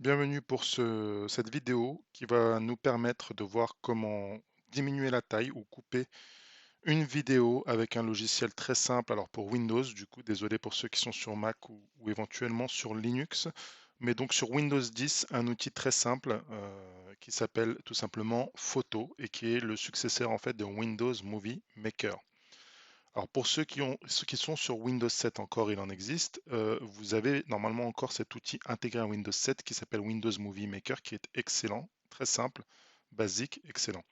Bienvenue pour cette vidéo qui va nous permettre de voir comment diminuer la taille ou couper une vidéo avec un logiciel très simple. Alors pour Windows, du coup, désolé pour ceux qui sont sur Mac ou éventuellement sur Linux, mais donc sur Windows 10, un outil très simple qui s'appelle tout simplement Photo et qui est le successeur en fait de Windows Movie Maker. Alors pour ceux qui sont sur Windows 7 encore, il en existe, vous avez normalement encore cet outil intégré à Windows 7 qui s'appelle Windows Movie Maker qui est excellent, très simple, basique, excellent.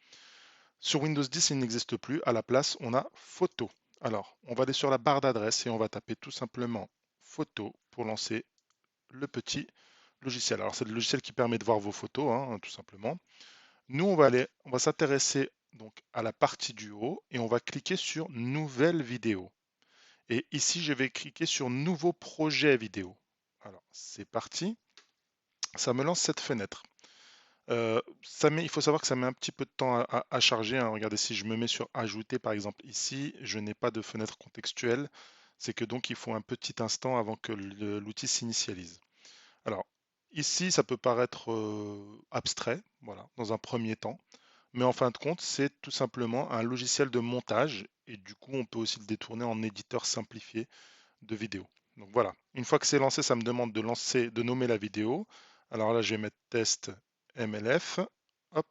Sur Windows 10, il n'existe plus. À la place, on a Photo. Alors, on va aller sur la barre d'adresse et on va taper tout simplement Photo pour lancer le petit logiciel. Alors, c'est le logiciel qui permet de voir vos photos, hein, tout simplement. Nous, on va s'intéresser donc à la partie du haut et on va cliquer sur Nouvelle vidéo. Et ici, je vais cliquer sur Nouveau projet vidéo. Alors, c'est parti. Ça me lance cette fenêtre. Il faut savoir que ça met un petit peu de temps à charger, hein. Regardez, si je me mets sur Ajouter, par exemple, ici, je n'ai pas de fenêtre contextuelle. C'est que donc, il faut un petit instant avant que l'outil s'initialise. Alors, ici, ça peut paraître abstrait, voilà, dans un premier temps. Mais en fin de compte, c'est tout simplement un logiciel de montage. Et du coup, on peut aussi le détourner en éditeur simplifié de vidéo. Donc voilà, une fois que c'est lancé, ça me demande de nommer la vidéo. Alors là, je vais mettre test MLF. Hop,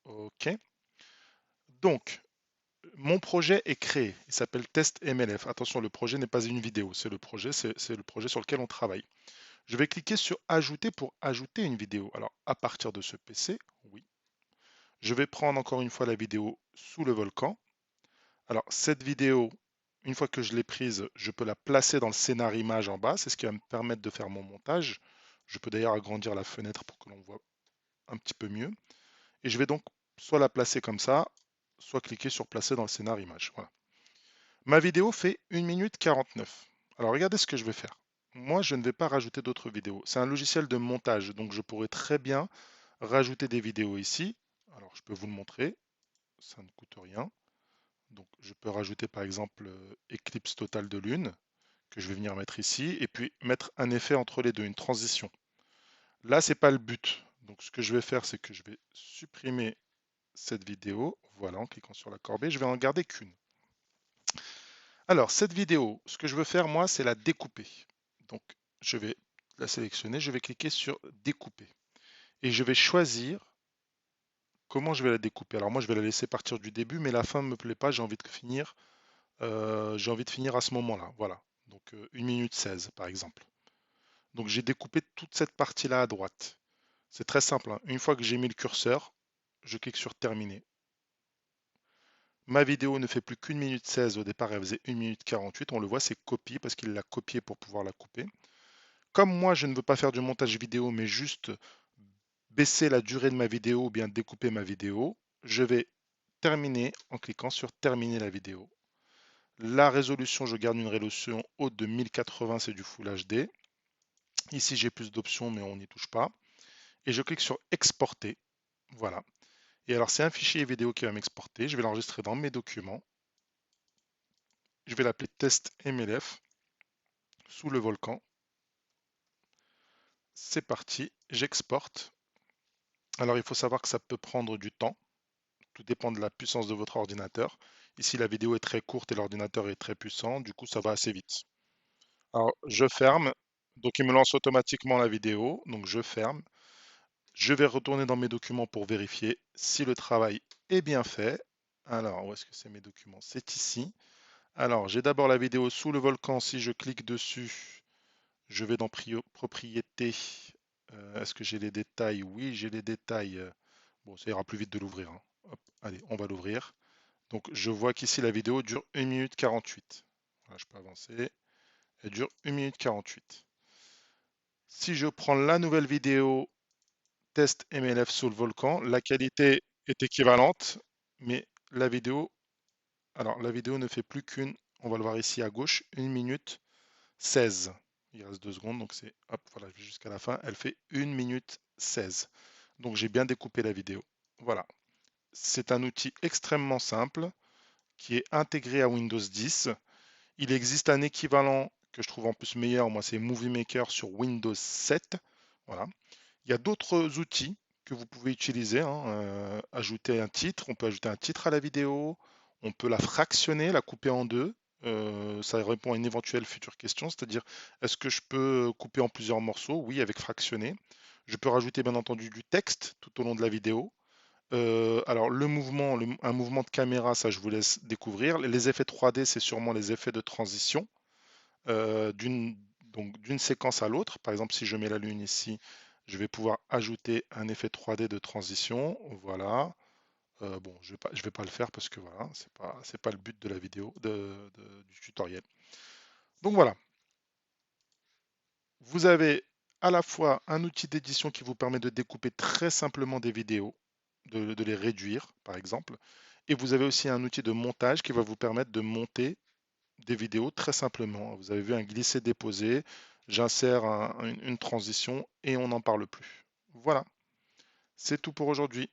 OK. Donc, mon projet est créé. Il s'appelle test MLF. Attention, le projet n'est pas une vidéo, c'est le projet sur lequel on travaille. Je vais cliquer sur Ajouter pour ajouter une vidéo. Alors, à partir de ce PC, oui. Je vais prendre encore une fois la vidéo sous le volcan. Alors, cette vidéo, une fois que je l'ai prise, je peux la placer dans le scénar image en bas. C'est ce qui va me permettre de faire mon montage. Je peux d'ailleurs agrandir la fenêtre pour que l'on voit un petit peu mieux. Et je vais donc soit la placer comme ça, soit cliquer sur placer dans le scénar image. Voilà. Ma vidéo fait 1 minute 49. Alors, regardez ce que je vais faire. Moi, je ne vais pas rajouter d'autres vidéos. C'est un logiciel de montage, donc je pourrais très bien rajouter des vidéos ici. Alors, je peux vous le montrer. Ça ne coûte rien. Donc, je peux rajouter par exemple éclipse totale de lune, que je vais venir mettre ici, et puis mettre un effet entre les deux, une transition. Là, c'est pas le but. Donc, ce que je vais faire, c'est que je vais supprimer cette vidéo. Voilà, en cliquant sur la corbeille, je vais en garder qu'une. Alors, cette vidéo, ce que je veux faire, moi, c'est la découper. Donc, je vais la sélectionner, je vais cliquer sur découper. Et je vais choisir comment je vais la découper. Alors, moi, je vais la laisser partir du début, mais la fin ne me plaît pas, j'ai envie de finir à ce moment-là. Voilà. Donc 1 minute 16 par exemple. Donc j'ai découpé toute cette partie-là à droite. C'est très simple, hein. Une fois que j'ai mis le curseur, je clique sur terminer. Ma vidéo ne fait plus qu'une minute 16. Au départ, elle faisait 1 minute 48. On le voit, c'est copié parce qu'il l'a copié pour pouvoir la couper. Comme moi, je ne veux pas faire du montage vidéo, mais juste baisser la durée de ma vidéo ou bien découper ma vidéo, je vais terminer en cliquant sur terminer la vidéo. La résolution, je garde une résolution haute de 1080, c'est du Full HD. Ici, j'ai plus d'options, mais on n'y touche pas. Et je clique sur exporter. Voilà. Et alors, c'est un fichier vidéo qui va m'exporter. Je vais l'enregistrer dans mes documents. Je vais l'appeler test MLF sous le volcan. C'est parti. J'exporte. Alors, il faut savoir que ça peut prendre du temps. Tout dépend de la puissance de votre ordinateur. Ici, la vidéo est très courte et l'ordinateur est très puissant. Du coup, ça va assez vite. Alors, je ferme. Donc, il me lance automatiquement la vidéo. Donc, je ferme. Je vais retourner dans mes documents pour vérifier si le travail est bien fait. Alors, où est-ce que c'est mes documents? C'est ici. Alors, j'ai d'abord la vidéo sous le volcan. Si je clique dessus, je vais dans Propriétés. Est-ce que j'ai les détails? Oui, j'ai les détails. Bon, ça ira plus vite de l'ouvrir, hein. Hop, allez, on va l'ouvrir. Donc, je vois qu'ici, la vidéo dure 1 minute 48. Voilà, je peux avancer. Elle dure 1 minute 48. Si je prends la nouvelle vidéo test MLF sous le volcan, la qualité est équivalente, mais la vidéo ne fait plus qu'une, on va le voir ici à gauche, 1 minute 16. Il reste 2 secondes, donc c'est, hop, voilà, jusqu'à la fin, elle fait 1 minute 16. Donc j'ai bien découpé la vidéo. Voilà. C'est un outil extrêmement simple qui est intégré à Windows 10. Il existe un équivalent que je trouve en plus meilleur, moi c'est Movie Maker sur Windows 7. Voilà. Il y a d'autres outils que vous pouvez utiliser, hein, ajouter un titre, on peut ajouter un titre à la vidéo, on peut la fractionner, la couper en deux. Ça répond à une éventuelle future question, c'est-à-dire est-ce que je peux couper en plusieurs morceaux? Oui, avec fractionner. Je peux rajouter bien entendu du texte tout au long de la vidéo. Alors le mouvement, un mouvement de caméra, ça je vous laisse découvrir. Les effets 3D, c'est sûrement les effets de transition d'une séquence à l'autre. Par exemple, si je mets la lune ici, je vais pouvoir ajouter un effet 3D de transition. Voilà. Bon, je vais pas le faire parce que voilà, c'est pas le but de la vidéo, du tutoriel. Donc voilà, vous avez à la fois un outil d'édition qui vous permet de découper très simplement des vidéos, de les réduire par exemple, et vous avez aussi un outil de montage qui va vous permettre de monter des vidéos très simplement. Vous avez vu un glisser-déposer, j'insère une transition et on n'en parle plus. Voilà, c'est tout pour aujourd'hui.